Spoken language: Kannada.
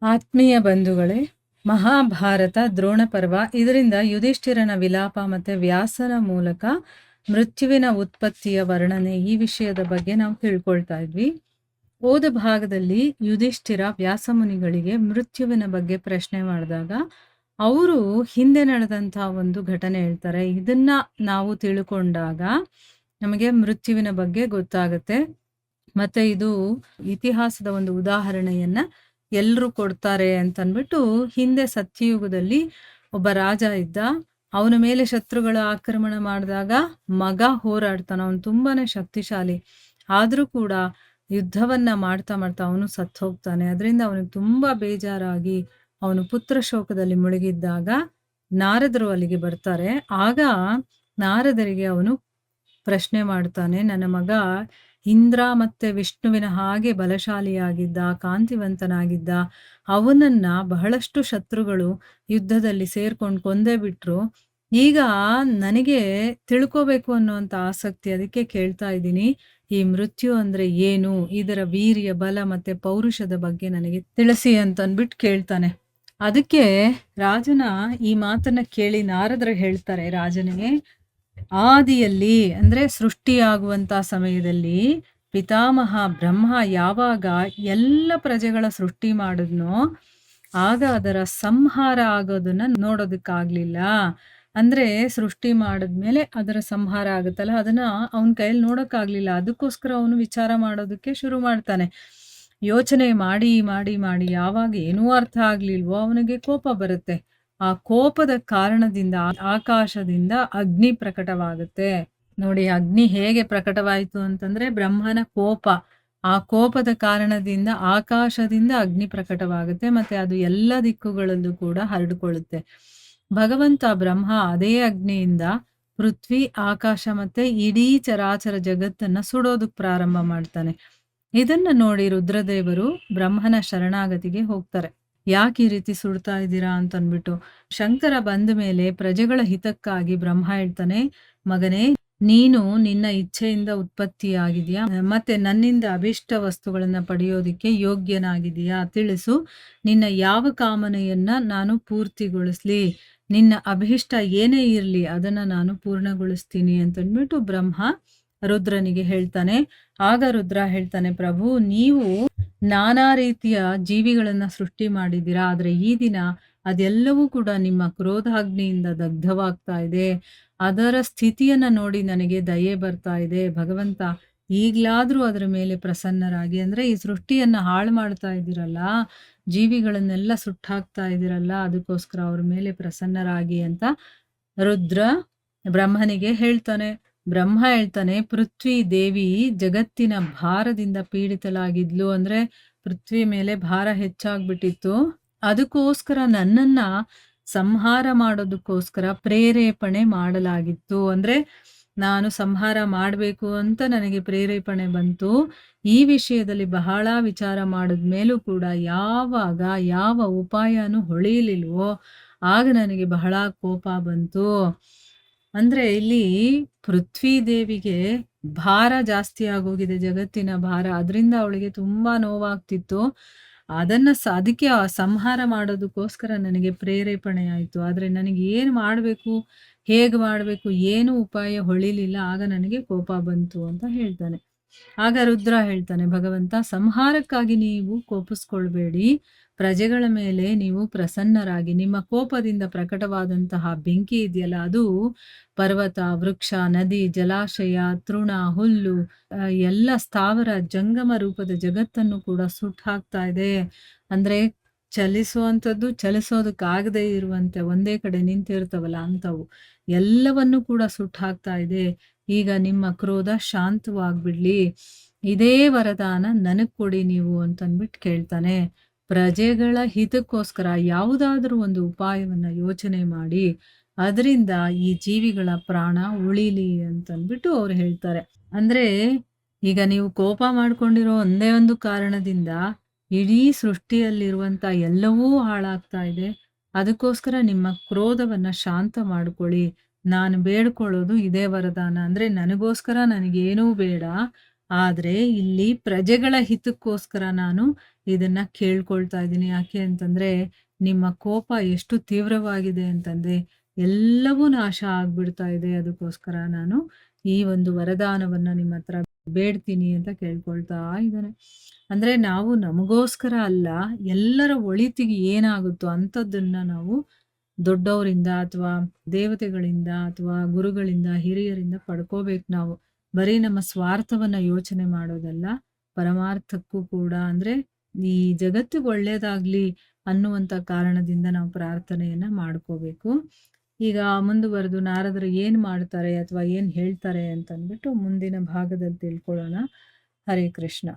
ಆತ್ಮೀಯ ಬಂಧುಗಳೇ, ಮಹಾಭಾರತ ದ್ರೋಣ ಪರ್ವ. ಇದರಿಂದ ಯುಧಿಷ್ಠಿರನ ವಿಲಾಪ ಮತ್ತೆ ವ್ಯಾಸನ ಮೂಲಕ ಮೃತ್ಯುವಿನ ಉತ್ಪತ್ತಿಯ ವರ್ಣನೆ, ಈ ವಿಷಯದ ಬಗ್ಗೆ ನಾವು ತಿಳ್ಕೊಳ್ತಾ ಇದ್ವಿ. ಹೋದ ಭಾಗದಲ್ಲಿ ಯುಧಿಷ್ಠಿರ ವ್ಯಾಸಮುನಿಗಳಿಗೆ ಮೃತ್ಯುವಿನ ಬಗ್ಗೆ ಪ್ರಶ್ನೆ ಮಾಡಿದಾಗ ಅವರು ಹಿಂದೆ ನಡೆದಂತಹ ಒಂದು ಘಟನೆ ಹೇಳ್ತಾರೆ. ಇದನ್ನ ನಾವು ತಿಳ್ಕೊಂಡಾಗ ನಮಗೆ ಮೃತ್ಯುವಿನ ಬಗ್ಗೆ ಗೊತ್ತಾಗುತ್ತೆ. ಮತ್ತೆ ಇದು ಇತಿಹಾಸದ ಒಂದು ಉದಾಹರಣೆಯನ್ನ ಎಲ್ಲರೂ ಕೊಡ್ತಾರೆ ಅಂತನ್ಬಿಟ್ಟು, ಹಿಂದೆ ಸತ್ಯಯುಗದಲ್ಲಿ ಒಬ್ಬ ರಾಜ ಇದ್ದ. ಅವನ ಮೇಲೆ ಶತ್ರುಗಳು ಆಕ್ರಮಣ ಮಾಡಿದಾಗ ಮಗ ಹೋರಾಡ್ತಾನ. ಅವನು ತುಂಬಾನೇ ಶಕ್ತಿಶಾಲಿ. ಆದ್ರೂ ಕೂಡ ಯುದ್ಧವನ್ನ ಮಾಡ್ತಾ ಮಾಡ್ತಾ ಅವನು ಸತ್ತು ಹೋಗ್ತಾನೆ. ಅದರಿಂದ ಅವನಿಗೆ ತುಂಬಾ ಬೇಜಾರಾಗಿ ಅವನು ಪುತ್ರ ಶೋಕದಲ್ಲಿ ಮುಳುಗಿದ್ದಾಗ ನಾರದರು ಅಲ್ಲಿಗೆ ಬರ್ತಾರೆ. ಆಗ ನಾರದರಿಗೆ ಅವನು ಪ್ರಶ್ನೆ ಮಾಡ್ತಾನೆ, ನನ್ನ ಮಗ ಇಂದ್ರ ಮತ್ತೆ ವಿಷ್ಣುವಿನ ಹಾಗೆ ಬಲಶಾಲಿಯಾಗಿದ್ದ, ಕಾಂತಿವಂತನಾಗಿದ್ದ. ಅವನನ್ನ ಬಹಳಷ್ಟು ಶತ್ರುಗಳು ಯುದ್ಧದಲ್ಲಿ ಸೇರ್ಕೊಂಡು ಕೊಂದೇ ಬಿಟ್ರು. ಈಗ ನನಗೆ ತಿಳ್ಕೋಬೇಕು ಅನ್ನುವಂಥ ಆಸಕ್ತಿ, ಅದಕ್ಕೆ ಕೇಳ್ತಾ ಇದ್ದೀನಿ, ಈ ಮೃತ್ಯು ಅಂದ್ರೆ ಏನು, ಇದರ ವೀರ್ಯ, ಬಲ ಮತ್ತೆ ಪೌರುಷದ ಬಗ್ಗೆ ನನಗೆ ತಿಳಿಸಿ ಅಂತ ಅಂದ್ಬಿಟ್ಟು ಕೇಳ್ತಾನೆ. ಅದಕ್ಕೆ ರಾಜನ ಈ ಮಾತನ್ನ ಕೇಳಿ ನಾರದರು ಹೇಳ್ತಾರೆ ರಾಜನಿಗೆ, ಆದಿಯಲ್ಲಿ ಅಂದ್ರೆ ಸೃಷ್ಟಿಯಾಗುವಂತ ಸಮಯದಲ್ಲಿ ಪಿತಾಮಹ ಬ್ರಹ್ಮ ಯಾವಾಗ ಎಲ್ಲ ಪ್ರಜೆಗಳ ಸೃಷ್ಟಿ ಮಾಡಿದ್ನೋ ಆಗ ಅದರ ಸಂಹಾರ ಆಗೋದನ್ನ ನೋಡೋದಕ್ಕಾಗ್ಲಿಲ್ಲ. ಅಂದ್ರೆ ಸೃಷ್ಟಿ ಮಾಡಿದ್ಮೇಲೆ ಅದರ ಸಂಹಾರ ಆಗುತ್ತಲ್ಲ, ಅದನ್ನ ಅವನ ಕೈಯಲ್ಲಿ ನೋಡೋಕ್ಕಾಗ್ಲಿಲ್ಲ. ಅದಕ್ಕೋಸ್ಕರ ಅವನು ವಿಚಾರ ಮಾಡೋದಕ್ಕೆ ಶುರು ಮಾಡ್ತಾನೆ. ಯೋಚನೆ ಮಾಡಿ ಮಾಡಿ ಮಾಡಿ ಯಾವಾಗ ಏನೂ ಅರ್ಥ ಆಗ್ಲಿಲ್ವೋ ಅವನಿಗೆ ಕೋಪ ಬರುತ್ತೆ. ಆ ಕೋಪದ ಕಾರಣದಿಂದ ಆಕಾಶದಿಂದ ಅಗ್ನಿ ಪ್ರಕಟವಾಗುತ್ತೆ. ನೋಡಿ, ಅಗ್ನಿ ಹೇಗೆ ಪ್ರಕಟವಾಯಿತು ಅಂತಂದ್ರೆ ಬ್ರಹ್ಮನ ಕೋಪ. ಆ ಕೋಪದ ಕಾರಣದಿಂದ ಆಕಾಶದಿಂದ ಅಗ್ನಿ ಪ್ರಕಟವಾಗುತ್ತೆ. ಮತ್ತೆ ಅದು ಎಲ್ಲ ದಿಕ್ಕುಗಳಲ್ಲೂ ಕೂಡ ಹರಡಿಕೊಳ್ಳುತ್ತೆ. ಭಗವಂತ ಬ್ರಹ್ಮ ಅದೇ ಅಗ್ನಿಯಿಂದ ಪೃಥ್ವಿ, ಆಕಾಶ ಮತ್ತೆ ಇಡೀ ಚರಾಚರ ಜಗತ್ತನ್ನ ಸುಡೋದಕ್ಕೆ ಪ್ರಾರಂಭ ಮಾಡ್ತಾನೆ. ಇದನ್ನ ನೋಡಿ ರುದ್ರದೇವರು ಬ್ರಹ್ಮನ ಶರಣಾಗತಿಗೆ ಹೋಗ್ತಾರೆ. ಯಾಕೆ ಈ ರೀತಿ ಸುಡ್ತಾ ಇದ್ದೀರಾ ಅಂತ ಅಂದ್ಬಿಟ್ಟು. ಶಂಕರ ಬಂದ ಮೇಲೆ ಪ್ರಜೆಗಳ ಹಿತಕ್ಕಾಗಿ ಬ್ರಹ್ಮ ಹೇಳ್ತಾನೆ, ಮಗನೇ, ನೀನು ನಿನ್ನ ಇಚ್ಛೆಯಿಂದ ಉತ್ಪತ್ತಿಯಾಗಿದೆಯಾ, ಮತ್ತೆ ನನ್ನಿಂದ ಅಭಿಷ್ಟ ವಸ್ತುಗಳನ್ನ ಪಡೆಯೋದಿಕ್ಕೆ ಯೋಗ್ಯನಾಗಿದೆಯಾ, ತಿಳಿಸು. ನಿನ್ನ ಯಾವ ಕಾಮನೆಯನ್ನ ನಾನು ಪೂರ್ತಿಗೊಳಿಸ್ಲಿ, ನಿನ್ನ ಅಭಿಷ್ಟ ಏನೇ ಇರ್ಲಿ ಅದನ್ನ ನಾನು ಪೂರ್ಣಗೊಳಿಸ್ತೀನಿ ಅಂತಂದ್ಬಿಟ್ಟು ಬ್ರಹ್ಮ ರುದ್ರನಿಗೆ ಹೇಳ್ತಾನೆ. ಆಗ ರುದ್ರ ಹೇಳ್ತಾನೆ, ಪ್ರಭು, ನೀವು ನಾನಾ ರೀತಿಯ ಜೀವಿಗಳನ್ನ ಸೃಷ್ಟಿ ಮಾಡಿದ್ದೀರಾ, ಆದ್ರೆ ಈ ದಿನ ಅದೆಲ್ಲವೂ ಕೂಡ ನಿಮ್ಮ ಕ್ರೋಧಾಗ್ನಿಯಿಂದ ದಗ್ಧವಾಗ್ತಾ ಇದೆ. ಅದರ ಸ್ಥಿತಿಯನ್ನ ನೋಡಿ ನನಗೆ ದಯೆ ಬರ್ತಾ ಇದೆ. ಭಗವಂತ, ಈಗ್ಲಾದ್ರೂ ಅದರ ಮೇಲೆ ಪ್ರಸನ್ನರಾಗಿ, ಅಂದ್ರೆ ಈ ಸೃಷ್ಟಿಯನ್ನ ಹಾಳು ಮಾಡ್ತಾ ಇದ್ದೀರಲ್ಲ, ಜೀವಿಗಳನ್ನೆಲ್ಲ ಸುಟ್ಟಾಕ್ತಾ ಇದ್ದೀರಲ್ಲ, ಅದಕ್ಕೋಸ್ಕರ ಅವ್ರ ಮೇಲೆ ಪ್ರಸನ್ನರಾಗಿ ಅಂತ ರುದ್ರ ಬ್ರಹ್ಮನಿಗೆ ಹೇಳ್ತಾನೆ. ಬ್ರಹ್ಮ ಹೇಳ್ತಾನೆ, ಪೃಥ್ವಿ ದೇವಿ ಜಗತ್ತಿನ ಭಾರದಿಂದ ಪೀಡಿತಲಾಗಿದ್ಲು. ಅಂದ್ರೆ ಪೃಥ್ವಿ ಮೇಲೆ ಭಾರ ಹೆಚ್ಚಾಗ್ಬಿಟ್ಟಿತ್ತು. ಅದಕ್ಕೋಸ್ಕರ ನನ್ನನ್ನ ಸಂಹಾರ ಮಾಡೋದಕ್ಕೋಸ್ಕರ ಪ್ರೇರೇಪಣೆ ಮಾಡಲಾಗಿತ್ತು. ಅಂದ್ರೆ ನಾನು ಸಂಹಾರ ಮಾಡಬೇಕು ಅಂತ ನನಗೆ ಪ್ರೇರೇಪಣೆ ಬಂತು. ಈ ವಿಷಯದಲ್ಲಿ ಬಹಳ ವಿಚಾರ ಮಾಡಿದ್ಮೇಲೂ ಕೂಡ ಯಾವಾಗ ಯಾವ ಉಪಾಯನೂ ಹೊಳೆಯಲಿಲ್ವೋ ಆಗ ನನಗೆ ಬಹಳ ಕೋಪ ಬಂತು. ಅಂದ್ರೆ ಇಲ್ಲಿ ಪೃಥ್ವಿ ದೇವಿಗೆ ಭಾರ ಜಾಸ್ತಿ ಆಗೋಗಿದೆ, ಜಗತ್ತಿನ ಭಾರ. ಅದರಿಂದ ಅವಳಿಗೆ ತುಂಬಾ ನೋವಾಗ್ತಿತ್ತು. ಅದಕ್ಕೆ ಸಂಹಾರ ಮಾಡೋದಕ್ಕೋಸ್ಕರ ನನಗೆ ಪ್ರೇರೇಪಣೆ ಆಯಿತು. ಆದ್ರೆ ನನಗೆ ಏನು ಮಾಡಬೇಕು, ಹೇಗೆ ಮಾಡಬೇಕು, ಏನು ಉಪಾಯ ಹೊಳಿಲಿಲ್ಲ. ಆಗ ನನಗೆ ಕೋಪ ಬಂತು ಅಂತ ಹೇಳ್ತಾನೆ. ಆಗ ರುದ್ರ ಹೇಳ್ತಾನೆ, ಭಗವಂತ, ಸಂಹಾರಕ್ಕಾಗಿ ನೀವು ಕೋಪಿಸ್ಕೊಳ್ಬೇಡಿ, ಪ್ರಜೆಗಳ ಮೇಲೆ ನೀವು ಪ್ರಸನ್ನರಾಗಿ, ನಿಮ್ಮ ಕೋಪದಿಂದ ಪ್ರಕಟವಾದಂತಹ ಬೆಂಕಿ ಇದೆಯಲ್ಲ, ಅದು ಪರ್ವತ, ವೃಕ್ಷ, ನದಿ, ಜಲಾಶಯ, ತೃಣ, ಹುಲ್ಲು, ಎಲ್ಲ ಸ್ಥಾವರ ಜಂಗಮ ರೂಪದ ಜಗತ್ತನ್ನು ಕೂಡ ಸುಟ್ಟು ಹಾಕ್ತಾ ಇದೆ. ಅಂದ್ರೆ ಚಲಿಸುವಂಥದ್ದು, ಚಲಿಸೋದಕ್ಕಾಗದೇ ಇರುವಂತೆ ಒಂದೇ ಕಡೆ ನಿಂತಿರ್ತವಲ್ಲ ಅಂಥವು ಎಲ್ಲವನ್ನು ಕೂಡ ಸುಟ್ಟು ಹಾಕ್ತಾ ಇದೆ. ಈಗ ನಿಮ್ಮ ಕ್ರೋಧ ಶಾಂತವಾಗ್ಬಿಡ್ಲಿ, ಇದೇ ವರದಾನ ನನಗ್ ಕೊಡಿ ನೀವು ಅಂತಂದ್ಬಿಟ್ಟು ಕೇಳ್ತಾನೆ. ಪ್ರಜೆಗಳ ಹಿತಕ್ಕೋಸ್ಕರ ಯಾವುದಾದ್ರೂ ಒಂದು ಉಪಾಯವನ್ನ ಯೋಚನೆ ಮಾಡಿ ಅದರಿಂದ ಈ ಜೀವಿಗಳ ಪ್ರಾಣ ಉಳಿಲಿ ಅಂತಂದ್ಬಿಟ್ಟು ಅವ್ರು ಹೇಳ್ತಾರೆ. ಅಂದ್ರೆ ಈಗ ನೀವು ಕೋಪ ಮಾಡ್ಕೊಂಡಿರೋ ಒಂದೇ ಒಂದು ಕಾರಣದಿಂದ ಇಡೀ ಸೃಷ್ಟಿಯಲ್ಲಿರುವಂತ ಎಲ್ಲವೂ ಹಾಳಾಗ್ತಾ ಇದೆ. ಅದಕ್ಕೋಸ್ಕರ ನಿಮ್ಮ ಕ್ರೋಧವನ್ನ ಶಾಂತ ಮಾಡ್ಕೊಳ್ಳಿ. ನಾನು ಬೇಡ್ಕೊಳ್ಳೋದು ಇದೇ ವರದಾನ. ಅಂದ್ರೆ ನನಗೋಸ್ಕರ ನನಗೇನೂ ಬೇಡ, ಆದ್ರೆ ಇಲ್ಲಿ ಪ್ರಜೆಗಳ ಹಿತಕ್ಕೋಸ್ಕರ ನಾನು ಇದನ್ನ ಕೇಳ್ಕೊಳ್ತಾ ಇದ್ದೀನಿ. ಯಾಕೆ ಅಂತಂದ್ರೆ, ನಿಮ್ಮ ಕೋಪ ಎಷ್ಟು ತೀವ್ರವಾಗಿದೆ ಅಂತಂದ್ರೆ, ಎಲ್ಲವೂ ನಾಶ ಆಗ್ಬಿಡ್ತಾ ಇದೆ. ಅದಕ್ಕೋಸ್ಕರ ನಾನು ಈ ಒಂದು ವರದಾನವನ್ನ ನಿಮ್ಮ ಹತ್ರ ಬೇಡ್ತೀನಿ ಅಂತ ಕೇಳ್ಕೊಳ್ತಾ ಇದ್ದಾನೆ. ಅಂದ್ರೆ ನಾವು ನಮಗೋಸ್ಕರ ಅಲ್ಲ, ಎಲ್ಲರ ಒಳಿತಿಗೆ ಏನಾಗುತ್ತೋ ಅಂಥದ್ದನ್ನ ನಾವು ದೊಡ್ಡವರಿಂದ ಅಥವಾ ದೇವತೆಗಳಿಂದ ಅಥವಾ ಗುರುಗಳಿಂದ, ಹಿರಿಯರಿಂದ ಪಡ್ಕೋಬೇಕು ನಾವು. ಬರೀ ನಮ್ಮ ಸ್ವಾರ್ಥವನ್ನ ಯೋಚನೆ ಮಾಡೋದಲ್ಲ, ಪರಮಾರ್ಥಕ್ಕೂ ಕೂಡ ಅಂದ್ರೆ ಈ ಜಗತ್ತಿಗೆ ಒಳ್ಳೇದಾಗ್ಲಿ ಅನ್ನುವಂಥ ಕಾರಣದಿಂದ ನಾವು ಪ್ರಾರ್ಥನೆಯನ್ನ ಮಾಡ್ಕೋಬೇಕು. ಈಗ ಮುಂದುವರೆದು ನಾರದರು ಏನ್ ಮಾಡ್ತಾರೆ ಅಥವಾ ಏನ್ ಹೇಳ್ತಾರೆ ಅಂತಂದ್ಬಿಟ್ಟು ಮುಂದಿನ ಭಾಗದಲ್ಲಿ ತಿಳ್ಕೊಳ್ಳೋಣ. ಹರೇ ಕೃಷ್ಣ.